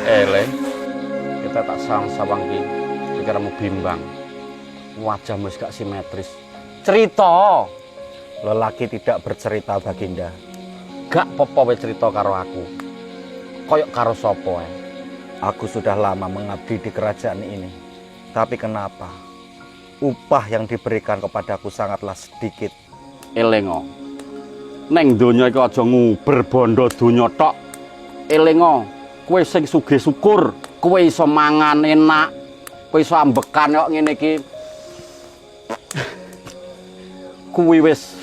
Leng, kita tak sawang-sawang ki, pikiranmu bimbang. Wajahmu gak simetris. Cerita. Lelaki tidak bercerita, Baginda. Gak apa-apa wae cerita karo aku. Koyok karo sapa ae. Aku sudah lama mengabdi di kerajaan ini. Tapi kenapa upah yang diberikan kepadaku sangatlah sedikit? Elengo. Neng donya iki aja nguber bondo donya tok. Elengo, kowe sing sugih syukur, kowe iso mangan enak, kowe iso ambekan kok ngene iki. Kuwi wis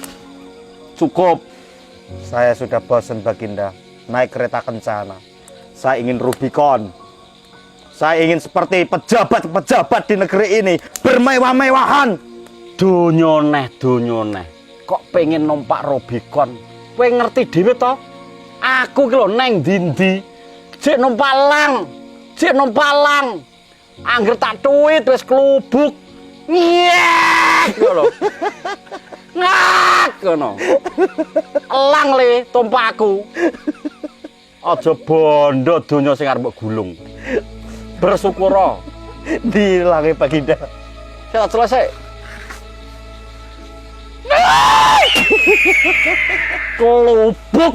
cukup. Saya sudah bosan, Baginda, naik kereta kencana. Saya ingin Rubicon. Saya ingin seperti pejabat-pejabat di negeri ini, bermewah-mewahan. Donya neh. Kok pengen numpak Rubicon? Kowe ngerti dhewe to? Aku ki lho neng ndi-ndi. Jek numpak lang. Angger tak tuwit wis klubuk. Nyek ngono. Ngak ngono. Elang le tumpakku. Aja bondo donya sing arep mbok gulung. Bersyukur Dilangi, Baginda. saya selesai. Kelubuk.